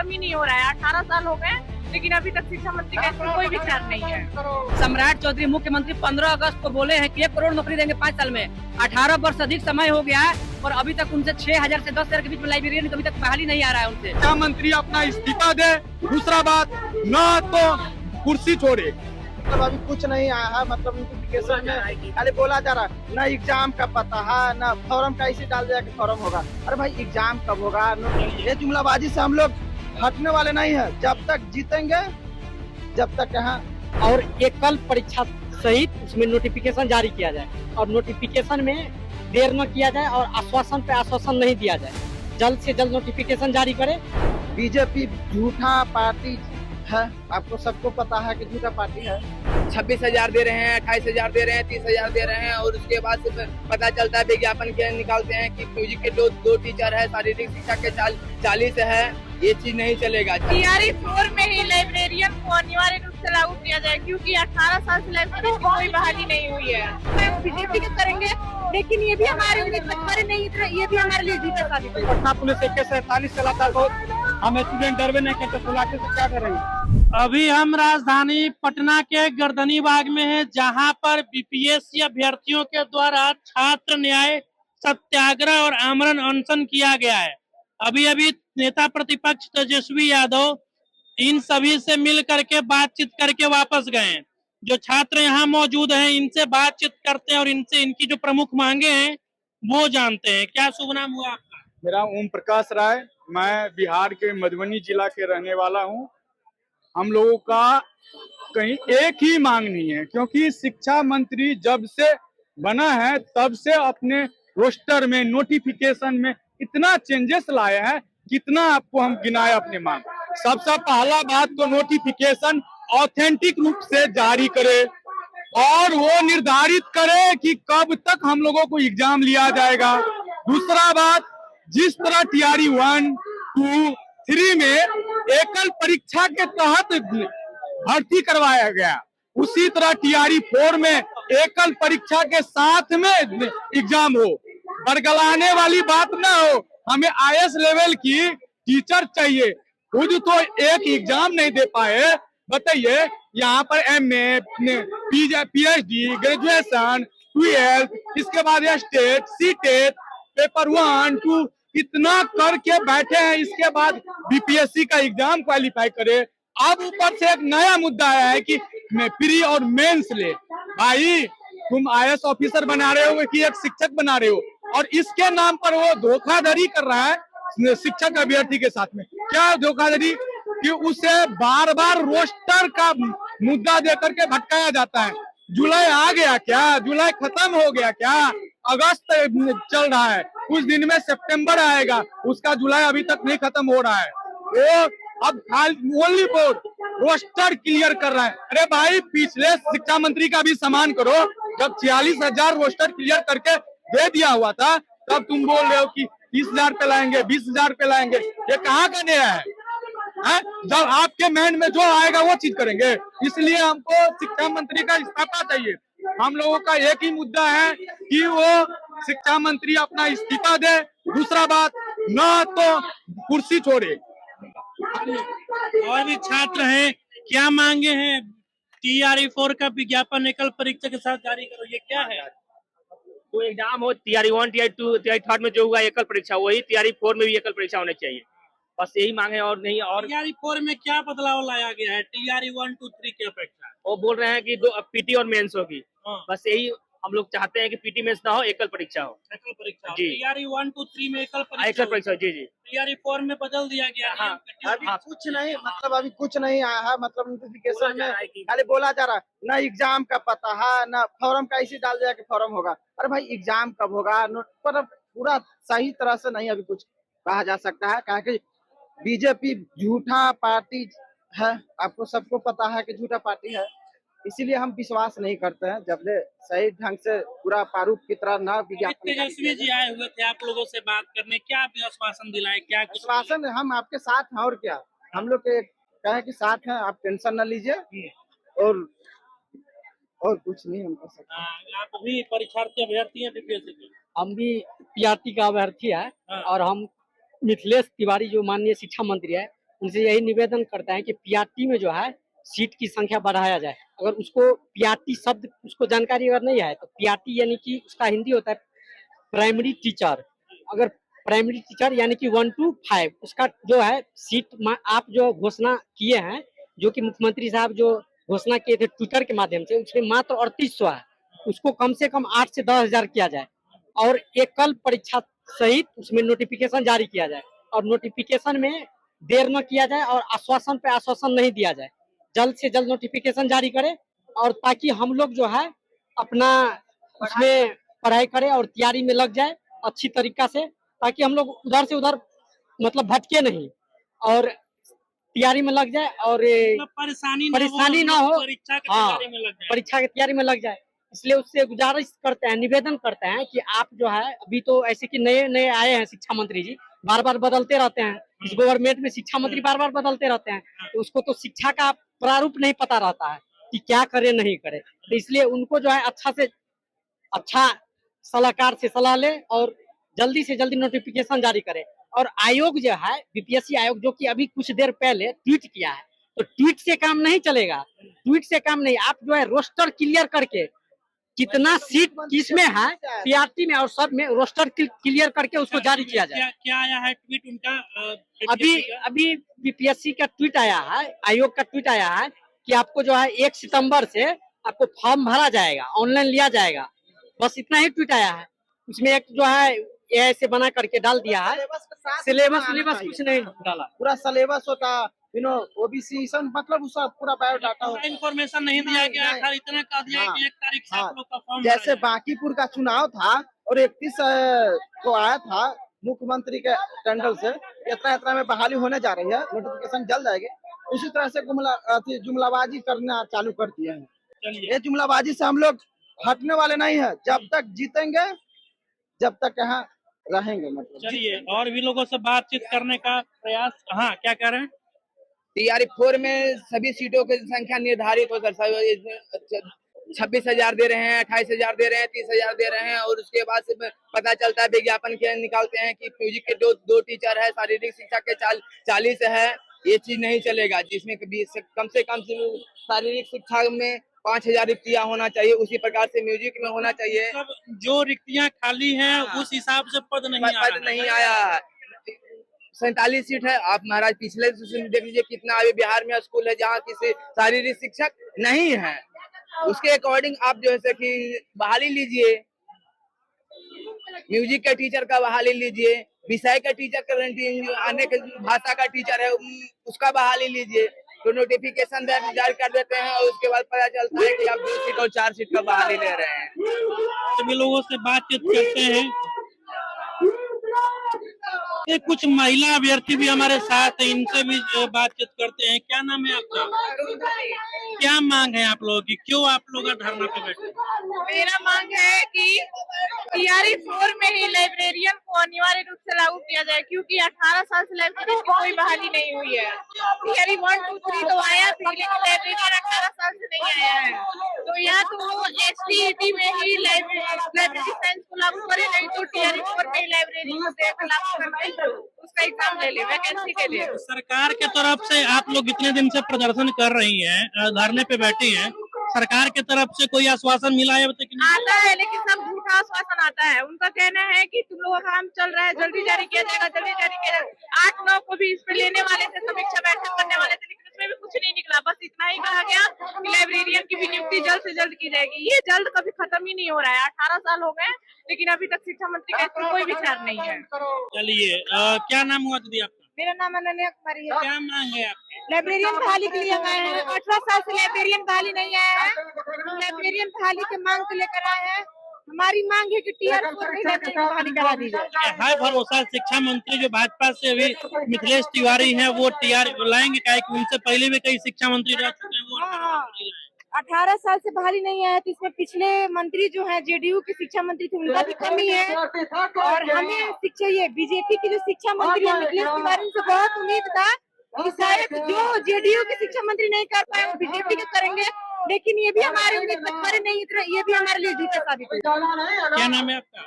खत्म ही नहीं हो रहा है। 18 साल हो गए लेकिन अभी तक शिक्षा मंत्री का इसमें कोई विचार नहीं है। सम्राट चौधरी मुख्यमंत्री 15 अगस्त को बोले हैं कि 1 करोड़ नौकरी देंगे 5 साल में। 18 वर्ष अधिक समय हो गया है और अभी तक उनसे 6000 से 10,000 के बीच में लाइब्रेरियन अभी तक बहाली नहीं आ रहा है उनसे। शिक्षा मंत्री अपना इस्तीफा दे। दूसरा बात, न तो कुर्सी छोड़े। मतलब अभी कुछ नहीं आया है, मतलब नोटिफिकेशन में खाली बोला जा रहा है, ना एग्जाम का पता है, ना फॉर्म का इसी डाल दिया कि फॉर्म होगा। अरे भाई एग्जाम कब होगा? ये जुमलाबाजी से हम लोग हटने वाले नहीं है। जब तक जीतेंगे, जब तक यहाँ और एकल परीक्षा सहित उसमें नोटिफिकेशन जारी किया जाए और नोटिफिकेशन में देर न किया जाए और आश्वासन पे आश्वासन नहीं दिया जाए। जल्द से जल्द नोटिफिकेशन जारी करे। बीजेपी झूठा पार्टी है, आपको सबको पता है कि झूठा पार्टी है। 26,000 दे रहे हैं, 28,000 दे रहे हैं, 30,000 दे रहे हैं और उसके बाद पता चलता है विज्ञापन के निकालते हैं कि म्यूजिक के दो टीचर है, शारीरिक शिक्षा के 40 है। ये चीज नहीं चलेगा। TRE 4 में ही लाइब्रेरियन को अनिवार्य रूप से लागू किया जाए क्योंकि 18 साल से लाइब्रेरियन की कोई बहाली नहीं हुई है। बीजेपी के करेंगे लेकिन ये भी हमारे लिए नहीं, ये भी हमारे लिए जीते साबित है। पटना पुलिस 47 चलाता तो हम स्टूडेंट डरवे नहीं करते, तो लाके से क्या करेंगे? अभी हम राजधानी पटना के गर्दनी बाग में हैं, जहां पर बीपीएससी अभ्यर्थियों के द्वारा छात्र न्याय सत्याग्रह और आमरण अनशन किया गया है। अभी अभी नेता प्रतिपक्ष तेजस्वी यादव इन सभी से मिल करके बातचीत करके वापस गए हैं। जो छात्र यहाँ मौजूद हैं इनसे बातचीत करते हैं और इनसे इनकी जो प्रमुख मांगे हैं वो जानते हैं। क्या शुभ नाम हुआ आपका? मेरा ओम प्रकाश राय, मैं बिहार के मधुबनी जिला के रहने वाला हूँ। हम लोगों का कहीं एक ही मांग नहीं है, क्योंकि शिक्षा मंत्री जब से बना है तब से अपने रोस्टर में नोटिफिकेशन में इतना चेंजेस लाया है, कितना आपको हम गिनाए अपने मांग। सबसे पहला बात तो नोटिफिकेशन ऑथेंटिक रूप से जारी करे और वो निर्धारित करे कि कब तक हम लोगों को एग्जाम लिया जाएगा। दूसरा बात, जिस तरह TRE 1, 2, 3 में एकल परीक्षा के तहत भर्ती करवाया गया, उसी तरह TRE 4 में एकल परीक्षा के साथ में एग्जाम हो। बरगलाने वाली बात ना हो। हमें IS लेवल की टीचर चाहिए। खुद तो एक एग्जाम नहीं दे पाए, बताइए। यहाँ पर MA, PhD, ग्रेजुएशन, 12, इसके बाद स्टेट, CTET, पेपर 1, 2 इतना करके बैठे हैं। इसके बाद BPSC का एग्जाम क्वालिफाई करे। अब ऊपर से एक नया मुद्दा आया है कि प्री और मेंस ले। भाई तुम IS ऑफिसर बना रहे हो कि एक शिक्षक बना रहे हो? और इसके नाम पर वो धोखाधड़ी कर रहा है शिक्षक अभ्यर्थी के साथ में। क्या धोखाधड़ी? कि उसे बार बार रोस्टर का मुद्दा देकर के भटकाया जाता है। जुलाई आ गया क्या? जुलाई खत्म हो गया क्या? अगस्त चल रहा है, कुछ दिन में सितंबर आएगा, उसका जुलाई अभी तक नहीं खत्म हो रहा है। वो अब ओनली बोर्ड रोस्टर क्लियर कर रहा है। अरे भाई, पिछले शिक्षा मंत्री का भी सम्मान करो। जब 46,000 रोस्टर क्लियर करके दे दिया हुआ था, तब तुम बोल रहे हो कि 30,000 पे लाएंगे, 20,000 पे लाएंगे। ये कहाँ का नया है? जब आपके मैंड में जो आएगा वो चीज करेंगे। इसलिए हमको शिक्षा मंत्री का इस्तीफा चाहिए। हम लोगों का एक ही मुद्दा है कि वो शिक्षा मंत्री अपना इस्तीफा दे। दूसरा बात, न तो कुर्सी छोड़े। और भी छात्र हैं, क्या मांगे हैं? TRE 4 का विज्ञापन एकल परीक्षा के साथ जारी करो, ये क्या है? वो एग्जाम हो TRE 1, TRE 2, TRE 3 में जो हुआ एकल परीक्षा, वही TRE 4 में भी एकल परीक्षा होनी चाहिए। बस यही मांगे और नहीं। और TRE 4 में क्या बदलाव लाया गया है TRE 1, 2, 3 की अपेक्षा? वो बोल रहे हैं कि 2 PT और मेंस होगी। बस यही हम लोग चाहते हैं कि PT मेंस ना हो, एकल परीक्षा हो। एकल परीक्षा जी। TRE 1, 2, 3 में एकल एकल परीक्षा, जी जी। TRE 4 में बदल दिया गया। हाँ, अभी कुछ नहीं, मतलब अभी कुछ नहीं आया है, मतलब नोटिफिकेशन में खाली बोला जा रहा है, ना एग्जाम का पता है, ना फॉर्म का इसी डाल दिया कि फॉर्म होगा। अरे भाई एग्जाम कब होगा? पर पूरा सही तरह से नहीं अभी कुछ कहा जा सकता है, क्योंकि बीजेपी झूठा पार्टी है। आपको सबको पता है कि झूठा पार्टी है। इसीलिए हम विश्वास नहीं करते हैं जब ले सही ढंग से पूरा प्रारूप की तरह ना विज्ञापन। तेजस्वी जी आए हुए थे आप लोगों से बात करने, क्या आश्वासन दिलाए? क्या आश्वासन? हम आपके साथ हैं और क्या। हम लोग के कहे कि साथ हैं, आप टेंशन न लीजिए और कुछ नहीं हम कर सकते। आप भी परीक्षार्थी अभ्यर्थी हैं BPSC के? हम भी PRT का अभ्यर्थी है और हम मिथिलेश तिवारी जो माननीय शिक्षा मंत्री है उनसे यही निवेदन करते हैं कि पीआरटी में जो है सीट की संख्या बढ़ाया जाए। अगर उसको पीआरटी शब्द उसको जानकारी अगर नहीं है तो पीआरटी यानी कि उसका हिंदी होता है प्राइमरी टीचर। अगर प्राइमरी टीचर यानी कि 1 to 5 उसका जो है सीट आप जो घोषणा किए हैं, जो कि मुख्यमंत्री साहब जो घोषणा किए थे ट्विटर के माध्यम से, उसमें मात्र 3800 है। उसको कम से कम 8 से 10 हजार किया जाए और एकल परीक्षा सहित उसमें नोटिफिकेशन जारी किया जाए और नोटिफिकेशन में देर न किया जाए और आश्वासन पे आश्वासन नहीं दिया जाए। जल्द से जल्द नोटिफिकेशन जारी करे और ताकि हम लोग जो है अपना उसमें पढ़ाई करें और तैयारी में लग जाए अच्छी तरीका से, ताकि हम लोग उधर से उधर मतलब भटके नहीं और तैयारी में लग जाए और परेशानी ना हो, परीक्षा की हाँ, तैयारी में लग जाए। परीक्षा की तैयारी में लग जाए। इसलिए उससे गुजारिश करते हैं, निवेदन करते हैं कि आप जो है अभी तो ऐसे कि नए नए आए हैं शिक्षा मंत्री जी, बार बार बदलते रहते हैं। इस गवर्नमेंट में शिक्षा मंत्री बार बार बदलते रहते हैं, तो उसको तो शिक्षा का प्रारूप नहीं पता रहता है कि क्या करे नहीं करे। तो इसलिए उनको जो है अच्छा सलाहकार से सलाह ले और जल्दी से जल्दी नोटिफिकेशन जारी करे। और आयोग जो है बीपीएससी आयोग, जो कि अभी कुछ देर पहले ट्वीट किया है, तो ट्वीट से काम नहीं चलेगा, ट्वीट से काम नहीं। आप जो है रोस्टर क्लियर करके कितना सीट किसमें है पीआरटी में और सब में रोस्टर क्लियर करके उसको जारी किया जाए। क्या आया है ट्वीट उनका? अभी बीपीएससी का ट्वीट आया है, आयोग का ट्वीट आया है कि आपको जो है 1 सितंबर से आपको फॉर्म भरा जाएगा, ऑनलाइन लिया जाएगा। बस इतना ही ट्वीट आया है। उसमें एक जो है एआई से बना करके डाल दिया है, सिलेबस कुछ नहीं डाला। पूरा सिलेबस होता, ओबीसी मतलब उसका पूरा बायोडाटा होता। इन्फॉर्मेशन नहीं दिया गया, खाली इतना कह दिया कि 1 तारीख से आप लोग का फॉर्म जैसे बांकीपुर का चुनाव था और 31 को आया था मुख्यमंत्री के टेंडर से, इतना में बहाली होने जा रही है, नोटिफिकेशन जल्द आएगी। उसी तरह से जुमलाबाजी करना चालू कर दिए हैं। ये जुमलाबाजी से हम लोग हटने वाले नहीं है, जब तक जीतेंगे जब तक यहाँ रहेंगे। मतलब चलिए और भी लोगों से बातचीत करने का प्रयास। हाँ, क्या कह रहे हैं? टीआरई 4 में सभी सीटों की संख्या निर्धारित हो सर, 26,000 दे रहे हैं, 28,000 दे रहे हैं, 30,000 दे रहे हैं और उसके बाद से पता चलता है विज्ञापन के निकालते हैं कि म्यूजिक के दो टीचर है, शारीरिक शिक्षा के 40 है। ये चीज नहीं चलेगा, जिसमें कम से कम शारीरिक शिक्षा में 5,000 रिक्तियां होना चाहिए, उसी प्रकार से म्यूजिक में होना चाहिए। जो रिक्तियां खाली हैं उस हिसाब से पद नहीं आया। 47 सीट है। आप महाराज पिछले देख लीजिए कितना अभी बिहार में स्कूल है जहाँ किसी शारीरिक शिक्षक नहीं है, उसके अकॉर्डिंग आप जो है कि बहाली लीजिए, म्यूजिक के टीचर का बहाली लीजिए, विषय का टीचर का, अन्य भाषा का टीचर है उसका बहाली लीजिए। तो नोटिफिकेशन जारी कर देते हैं और उसके बाद पता चलता है कि आप 2 सीट और 4 सीट का बहाली ले रहे हैं। सभी लोगों से बातचीत करते हैं। ये कुछ महिला अभ्यर्थी भी हमारे साथ है, इनसे भी बातचीत करते हैं। क्या नाम है आपका? क्या मांग है आप लोगों की? क्यों आप लोग धरना पे बैठे? मेरा मांग है कि टीआरई 4 में ही लाइब्रेरियन को अनिवार्य रूप से लागू किया जाए, क्योंकि 18 साल से लाइब्रेरी की कोई बहाली नहीं हुई है। टीआरई 1, 2, 3 तो आया था, लेकिन लाइब्रेरियन 18 साल से नहीं आया है। तो या तो एसटीईटी में ही लाइब्रेरी साइंस को लागू करे, नहीं तो टीआरई 4 में ही लाइब्रेरी को लागू करके उसका एग्जाम ले ले, वैकेंसी के लिए। सरकार के तरफ से आप लोग इतने दिन से प्रदर्शन कर रही हैं, धरने पे बैठी हैं, सरकार के तरफ से कोई आश्वासन मिला है? आता है, लेकिन सब झूठा आश्वासन आता है। उनका कहना है कि तुम लोगों का काम चल रहा है, जल्दी जारी किया जाएगा, जल्दी जारी किया जाएगा। 8-9 को भी इस पे लेने वाले थे, समीक्षा बैठक करने वाले थे, लेकिन उसमें भी कुछ नहीं निकला। बस इतना ही कहा गया कि लाइब्रेरियन की भी नियुक्ति जल्द से जल्द की जाएगी। ये जल्द कभी खत्म ही नहीं हो रहा है। 18 साल हो गए, लेकिन अभी तक शिक्षा मंत्री का इसमें कोई विचार नहीं है। चलिए, क्या नाम हुआ दीदी आपका? मेरा नाम अनन्या कुमारी है। क्या मांग है आपकी? लाइब्रेरियन बहाली के लिए आए हैं। 18 साल से लाइब्रेरियन बहाली नहीं आया है। लाइब्रेरियन बहाली के मांग को लेकर आए हैं। हमारी मांग है कि टीआरई 4 में लाइब्रेरियन बहाली करा दी जाए। हाय भरोसा शिक्षा मंत्री जो भाजपा से अभी मिथिलेश तिवारी हैं, वो टीआरई लाएंगे क्या? उनसे पहले भी कई शिक्षा मंत्री रह चुके हैं, वो 18 साल से बहाली नहीं आया, तो इसमें पिछले मंत्री जो है जेडीयू के शिक्षा मंत्री थे, उनका भी कमी है। और हमें शिक्षा, ये बीजेपी की जो शिक्षा मंत्री है मिथिलेश तिवारी से बहुत उम्मीद था कि शायद जो जेडीयू के शिक्षा मंत्री नहीं कर पाए वो बीजेपी के करेंगे, लेकिन ये भी हमारी उम्मीद पर खरे नहीं उतरे। ये भी हमारे लिए झूठा साबित हुआ। क्या नाम है आपका?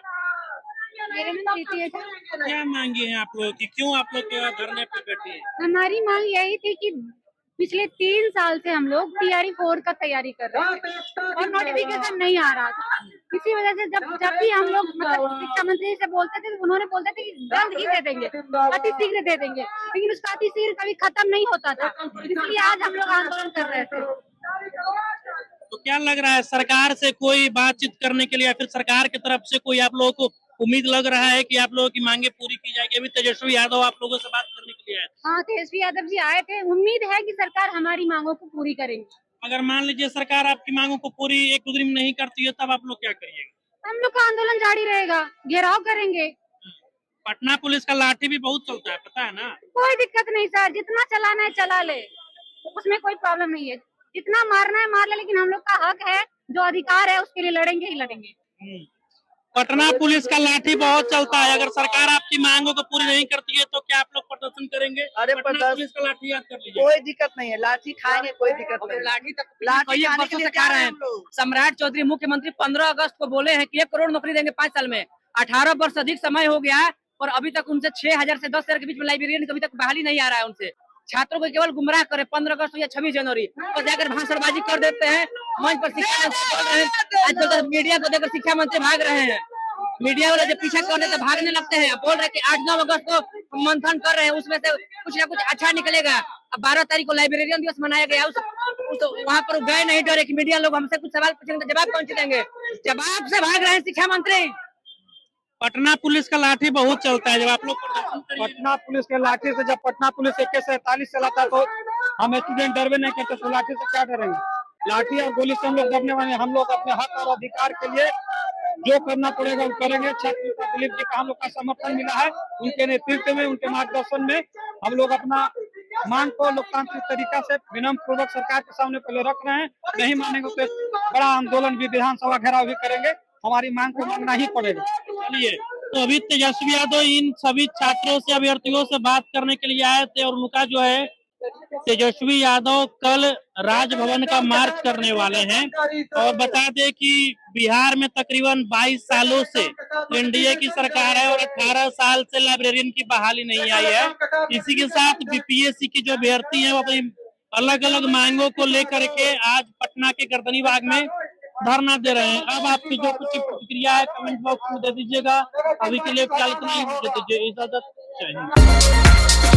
मेरे में प्रीति है। क्या मांगे हैं आप लोग की, क्यों आप लोग धरने पे बैठे हैं? हमारी मांग यही थी कि पिछले 3 साल से हम लोग TRE 4 का तैयारी कर रहे थे और नोटिफिकेशन नहीं आ रहा था। इसी वजह से जब भी हम लोग मतलब शिक्षा मंत्री से बोलते थे, उन्होंने बोलते थे कि जल्द ही दे देंगे, अति शीघ्र दे देंगे, लेकिन उसका अति शीघ्र कभी खत्म नहीं होता था। इसलिए आज हम लोग आंदोलन कर रहे थे। तो क्या लग रहा है, सरकार से कोई बातचीत करने के लिए या फिर सरकार की तरफ से कोई आप लोगों को उम्मीद लग रहा है कि आप लोगों की मांगे पूरी की जाएगी? अभी तेजस्वी यादव आप लोगों से बात करने के लिए आए थे। हाँ, तेजस्वी यादव जी आए थे। उम्मीद है कि सरकार हमारी मांगों को पूरी करेंगी। अगर मान लीजिए सरकार आपकी मांगों को पूरी 1-2 दिन में नहीं करती है, तब आप लोग क्या करिएगा? हम लोग का आंदोलन जारी रहेगा, घेराव करेंगे। पटना पुलिस का लाठी भी बहुत चलता है, पता है ना? कोई दिक्कत नहीं सर, जितना चलाना है चला ले, उसमें कोई प्रॉब्लम नहीं है। जितना मारना है मार ले, लेकिन हम लोग का हक है, जो अधिकार है उसके लिए लड़ेंगे ही लड़ेंगे। पटना पुलिस का लाठी बहुत चलता है, अगर सरकार आपकी मांगों को पूरी नहीं करती है तो क्या आप लोग प्रदर्शन करेंगे? अरे पटना पुलिस का लाठी याद कर लीजिए। कोई दिक्कत नहीं है, लाठी खाएंगे, कोई दिक्कत नहीं। लाठी तक लाठी कई खाने वर्षों के से लिए खा रहे हैं। हम लोग। सम्राट चौधरी मुख्यमंत्री 15 अगस्त को बोले हैं कि 1 करोड़ नौकरी देंगे 5 साल में। 18 वर्ष अधिक समय हो गया है और अभी तक उनसे 6000 से 10,000 के बीच में लाइब्रेरियन अभी तक बहाली नहीं आ रहा है उनसे। छात्रों को केवल गुमराह करे 15 अगस्त या 26 जनवरी को जाकर भाषणबाजी कर देते हैं। मंच पर शिक्षा मंत्री बोल रहे हैं, आजकल तो मीडिया को देकर शिक्षा मंत्री भाग रहे हैं। मीडिया वाले जब पीछा करने तो भागने लगते हैं। बोल रहे हैं कि 8-9 अगस्त को मंथन कर रहे हैं, उसमें से कुछ ना कुछ अच्छा निकलेगा। अब 12 तारीख को लाइब्रेरियन दिवस मनाया गया, वहाँ पर गए नहीं, डरे कि मीडिया लोग हमसे कुछ सवाल पूछेंगे तो जवाब कौन सी देंगे। जवाब से भाग रहे हैं शिक्षा मंत्री। पटना पुलिस का लाठी बहुत चलता है, जब आप लोग प्रदर्शन करिए। पटना पुलिस के लाठी से, जब पटना पुलिस AK-47 चलाता तो हम स्टूडेंट डरवे नहीं करते, तो लाठी से क्या डरेंगे? लाठी और गोली से हम लोग डरने वाले? हम लोग अपने हक और अधिकार के लिए जो करना पड़ेगा वो करेंगे। छात्र दिलीप जी का हम लोग का समर्थन मिला है, उनके नेतृत्व में, उनके मार्गदर्शन में हम लोग अपना मांग को लोकतांत्रिक तरीका से विनम्र पूर्वक सरकार के सामने पहले रख रहे हैं। नहीं मानेंगे तो एक बड़ा आंदोलन भी, विधानसभा घेराव भी करेंगे। हमारी मांग को मांगना ही पड़ेगा। चलिए, तो अभी तेजस्वी यादव इन सभी छात्रों से, अभ्यर्थियों से बात करने के लिए आए थे और उनका जो है तेजस्वी यादव कल राजभवन का मार्च करने वाले हैं। और बता दें कि बिहार में तकरीबन 22 सालों से एनडीए की सरकार है और 18 साल से लाइब्रेरियन की बहाली नहीं आई है। इसी के साथ बीपीएससी की जो अभ्यर्थी हैं वो अपनी अलग अलग मांगों को लेकर के आज पटना के गर्दनी बाग में धरना दे रहे हैं। अब आपकी जो कुछ प्रतिक्रिया है कमेंट बॉक्स में दे दीजिएगा। अभी के लिए फिलहाल इतना ही, दे दीजिए इजाजत। जय हिंद।